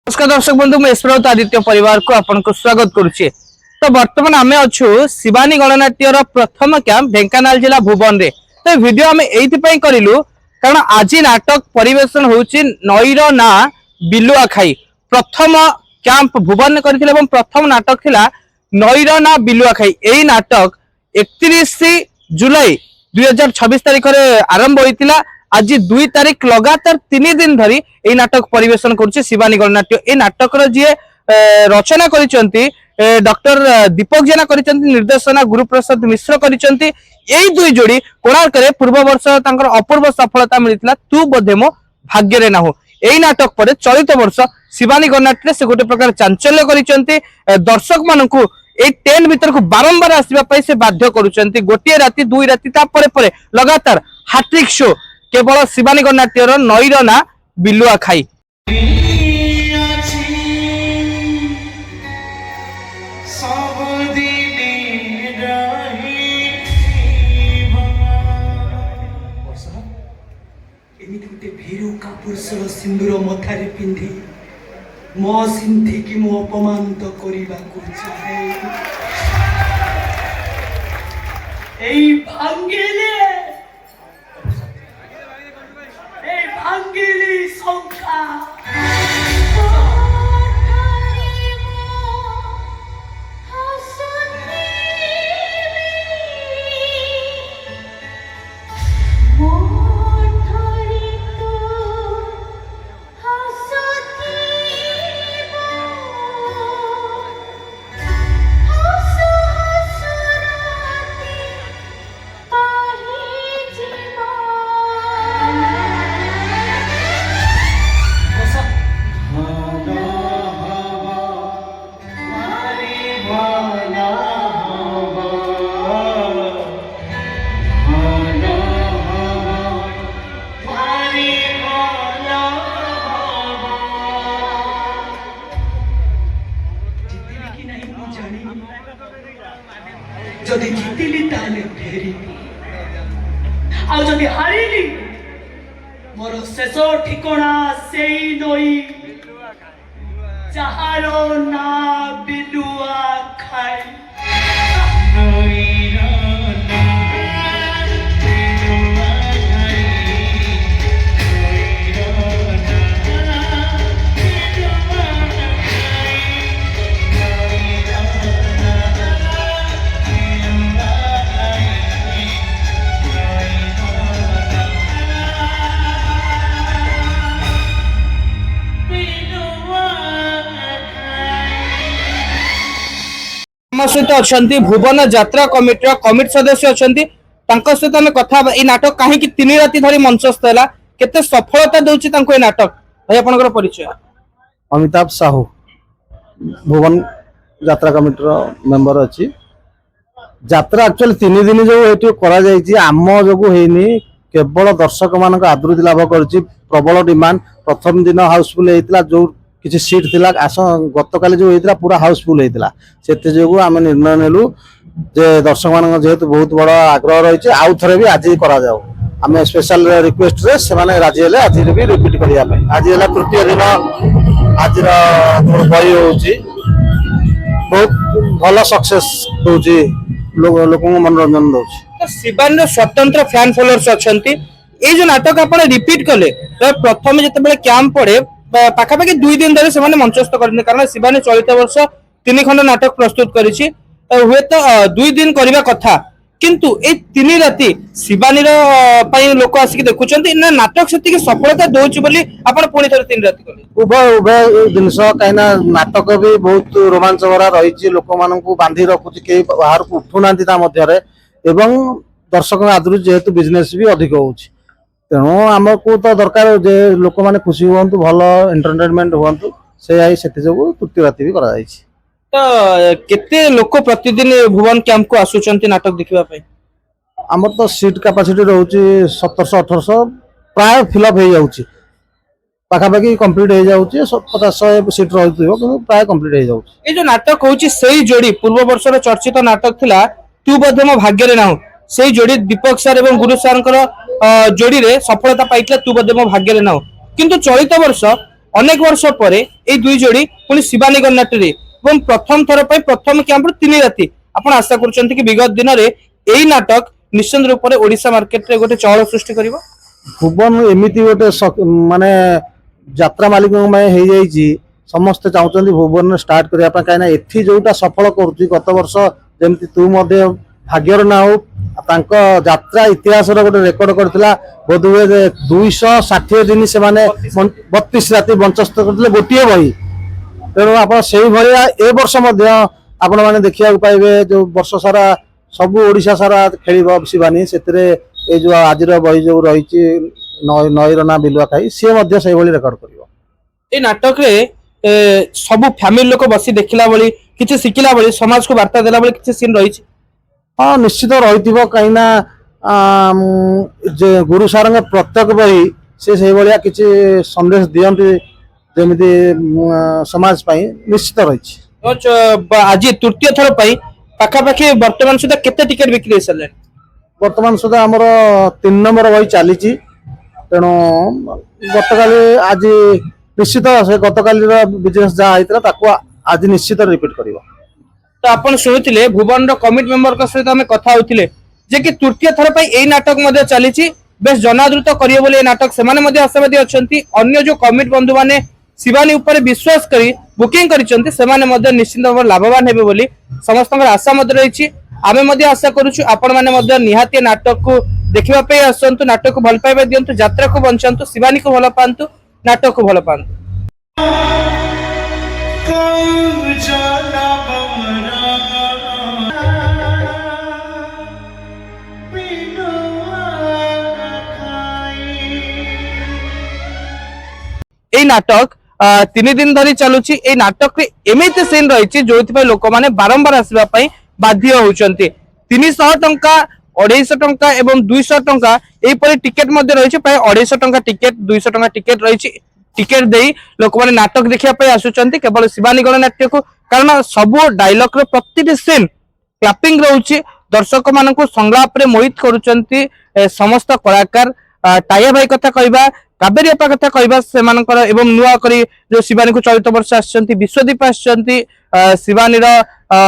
नमस्कार दर्शक बंधु मैं स्मृत आदित्य परिवार को आपको स्वागत करुचे। तो बर्तमान आम अच्छु शिवानी गणनाट्यर प्रथम कैंप ढेंकानाल जिला भुवन रे। तो वीडियो आम ये करूँ कारण आज नाटक परिवेशन होची नईर ना बिलुआ खाई। प्रथम कैंप भुवन कर प्रथम नाटक थिला नईर ना बिलुआ खाई। यही नाटक 31 जुलाई 2026 तारीख में आरंभ होता। आज 2 तारीख लगातार 3 दिन धरी ये नाटक परिवेशन करुचे शिवानी गणनाट्य। ये नाटक जी रचना करिसेंती डॉक्टर दीपक जेना करिसेंती, निर्देशना गुरुप्रसाद मिश्र करिसेंती। यही दुई जोड़ी कोणार्क रे पूर्व वर्ष तांकर अपूर्व सफलता मिलितला तू बोधे मो भाग्य रे ना हो। यही नाटक पर चलित वर्ष शिवानी गणनाट्य से गोटे प्रकार चांचल्य करिसेंती। दर्शक मानकू ए ट्रेन भीतर को बारंबार आसवा से बाध्य करुचंती। गोटे राति 2 राति तापरे परे लगातार हाट्रिक शो केवल शिवानी गणनाट्यर नईर ना बिलुआ खाई। सिंदूर मथारी पिंधि मो सिंधि की मो अपमान तो करिबा को चाहे एई भांगेले संख्या जदि जीतिली ताले फेरी आ जदि हारिली मोर शेष ठिकणा सेई नई जहारो ना बिलुआ खाई। सहित अच्छा भुवन यात्रा कमिटी कमिटी सदस्य अच्छा सहित आम कथा। ये नाटक कहीं 3 राति धरी मंचस्थ है केते सफलता दूची ये नाटक भाई आपनकर परिचय। अमिताभ साहू भुवन यात्रा कमिटी मेंबर अच्छी। यात्रा एक्चुअली 3 दिन जो ये करा जायछि आम जोगु हेनी केवल दर्शक मान आदृति लाभ करछि। प्रबल डिमांड प्रथम दिन हाउसफुल होता जो किसी सीट थिला गतकाली जो होता पूरा हाउसफुल होता से जो आम निर्णय नेलु जे दर्शक मान जेहेतु बहुत बड़ आग्रह रही आउ थे भी आज करा जाऊ आम स्पेशल रिक्वेस्ट रे से माने राजी हेले आज भी रिपीट करिया पे। आज है तृतीय दिन आज बही होची बहुत भल सक्सेस होची लोक मनोरंजन दउची। तो शिवानी स्वतंत्र फैन फॉलोअर्स अच्छी। ये जो नाटक आप रिपीट कले प्रथम जिते कैंप पड़े पाखापाखि 2 दिन धरी से मंचस्थ करते कारण शिवानी चलित वर्ष 3 खंड नाटक प्रस्तुत करिछि। हुए तो 2 दिन करबा कथा किंतु ए 3 राति शिवानी लोक आसिक देखुचंती ना नाटक से सफलता दौची बोली आपण पुणी थोड़े 3 राति कले। उभय जिनस कहीं नाटक भी बहुत रोमांच भरा रही लोक मान बांधि रखुची कई बाहर को उठू ना एवं दर्शक आदृत जेहेतु बिजनेस भी अधिक होची तेणु आमको तो दरकार जे लोक मैंने खुशी हूँ भल एंटरटेनमेंट हूँ से जो तृतीय राति भी करा जायछि। तो केते लोक प्रतिदिन भुवन कैंप को आसुचंती नाटक देखिबा पई। आमर तो सीट कैपेसिटी रोची 1700-1800 प्राय फिलअप हो जाउछि पाखापाखि कंप्लीट हो जाउछि 50-100 सीट रहिथिबो किंतु प्राय कंप्लीट हो जाउछि। ए जो नाटक होची सही जोड़ी पूर्व वर्ष रे चर्चित नाटक थिला तू बोधे मो भाग्य रे ना हो। सही जोड़ी दीपक सर एवं गुरु सर जोड़ी रे सफलता पाइतला तू बोधे मो भाग्य रे ना हो। किंतु चलित वर्ष अनेक वर्ष पर ये दुई जोड़ी पुणी शिवानी गणनाट्य एवं प्रथम थर पर प्रथम कैंप 3 राति आपण आशा कर विगत दिन में यही नाटक निश्चित रूप से ओडिशा मार्केट रे गोटे चहल सृष्टि करिवो। भुवन एमती गोटे माने यात्रा मालिक हो जाइए समस्ते चाहते भुवन स्टार्ट करने कहीं एथि जोटा सफल करुच्ची गत वर्ष जमी तू भाग्यर ना हो यात्रा इतिहास गोटे रेकर्ड करथिला बोध हुए 260 दिन से 32 राति बंचस्थ करथिले गोटे बही तेणु आप ए वर्ष आपण मैंने देखा पाइबे जो वर्ष सारा सबू ओडिशा सारा खेल शिवानी से जो आज बही जो रही नईर ना बिलुआ खाई सी रेकर्ड कर नाटक रे सबू फैमिली लोक बसी देखला बली किछि सिखिला बली समाज को वार्ता देला बली किछि सीन रही। हाँ निश्चित रही कहीं गुरु सार प्रत्येक बही से भाया किसी संदेश दियंती जमी समाज पाई निश्चित रही। आज तृतीय थर पाखापाखि वर्तमान सुधा केते टिकेट बिक्री हो सारे वर्तमान सुधा आमर 3 नंबर बही चली तेणु गतकाल आज निश्चित से गतकाल बिजनेस जहाँ होता आज निश्चित रिपीट कर। तो आपण शुणुले भुवन कमिटी मेंबर सहित आम कथा होते जे कि तृतीय थर पर यही नाटक चली बेस जनादृत करिए नाटक से आशावादी अच्छा अन्य जो कमिटी बंधु मैंने शिवानी उपर विश्वास करी बुकिंग करिसेंती सेमाने निश्चित भाव लाभवान हेबे बोली समस्त आशा रही। आम आशा करुचु आपण मैंने निहाती नाटक को देखा आसतु नाटक को भल पाइबा दिंतु यात्रा को बंचातु शिवानी को भल पातु नाटक को भल पातु। এই नाटक 3 दिन धरी चलुची। ए नाटक रे एमिति सीन रही जो लोक मैंने बारंबार आसवा बाध्य होउचंती। 300 टंका 250 टंका एवं 200 टंका एपरि टिकेट रही प्राय 250 टंका टिकेट 200 टंका टिकेट रही टिकेट दे लोक मैंने नाटक देखा आसुचंती केवल शिवानी गणनाट्य को कारण सबू डायलॉग रो प्रति सीन क्लैपिंग रोचे दर्शक मान संलाप रे मोहित करुचंती समस्त कलाकार टाइया भाई कथा कहबा कावेरी अपा कथा कहबा सेमानकर एवं नुआ करी जो शिवानी को चलित वर्ष आछंती विश्वदीप आछंती शिवानी रो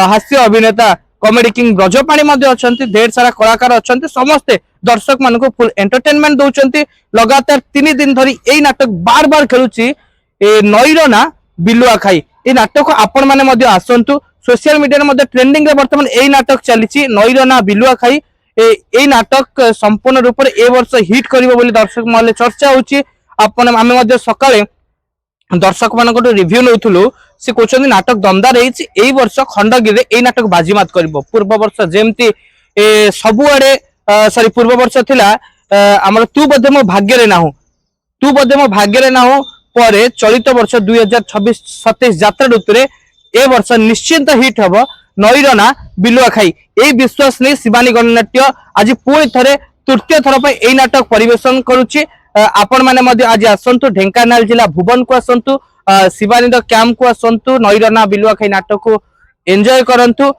हास्य अभिनेता कॉमेडी किंग ब्रजपाणी मध्ये अछंती ढेर सारा कलाकार अछंती समस्ते दर्शक मान को फुल एंटरटेनमेंट दउचंती। लगातार 3 दिन धरी एई नाटक बार बार खेलुची नईर ना बिलुआ खाई ए नाटक को आपण माने मध्ये आसंतु सोशल मीडिया मध्ये ट्रेंडिंग रे वर्तमान एई नाटक चलीची नईर ना बिलुआ खाई ए नाटक संपूर्ण रूप से ए वर्ष हिट करिवो बोली दर्शक माले चर्चा होची। आपण आमे मध्ये सकाळे दर्शक मान रिव्यू नौथुलु से कहते नाटक दमदार एई वर्ष खंडगिरी ए नाटक बाजीमात करिवो। पूर्व वर्ष जेमती सबुआडे सॉरी पूर्व वर्ष थिला हमर तू बदे मो भाग्य रे नाहु तू बदे मो भाग्य रे नाहु परे चलित वर्ष 2026-27 यात्रा ऋतु रे ए वर्ष निश्चित हिट हबो नईर ना बिलुआ खाई। ए विश्वास नहीं शिवानी गणनाट्य आज पुणी थे तृतीय थर पर यही नाटक परिवेशन करुच्ची। आपण मैंने आज आसतु ढेंकानाल जिला भुवन को आसतु शिवानी कैंप को आसतु नईर ना बिलुआ खाई नाटक को एंजॉय करंतु।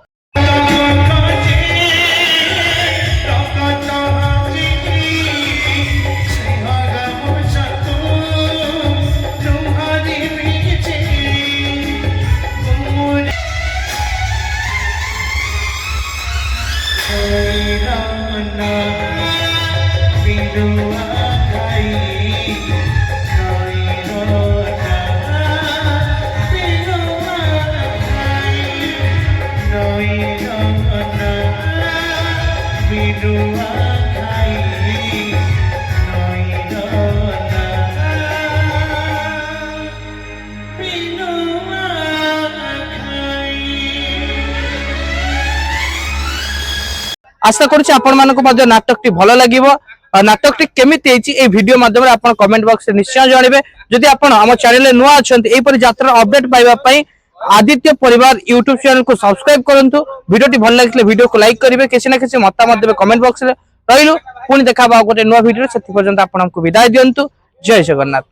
आशा करुच्ची आपण मानक नाटक टी भल लगे नाटक टी केमिति ए वीडियो माध्यम आप कमेंट बॉक्स में निश्चय जानवे। जदि आपण आम चैनल नुआ अच्छा यहपरि यात्रा अपडेट पाइबापी आदित्य परिवार यूट्यूब चैनल को सब्सक्राइब करंतु। वीडियो भल लगे वीडियो को लाइक करेंगे किसी ना किसी मतामत देवे कमेंट बॉक्स में रही पुणी देखा गोटे नुआ वीडियो से पर्यंत आपको विदाय दिंतु। जय जगन्नाथ।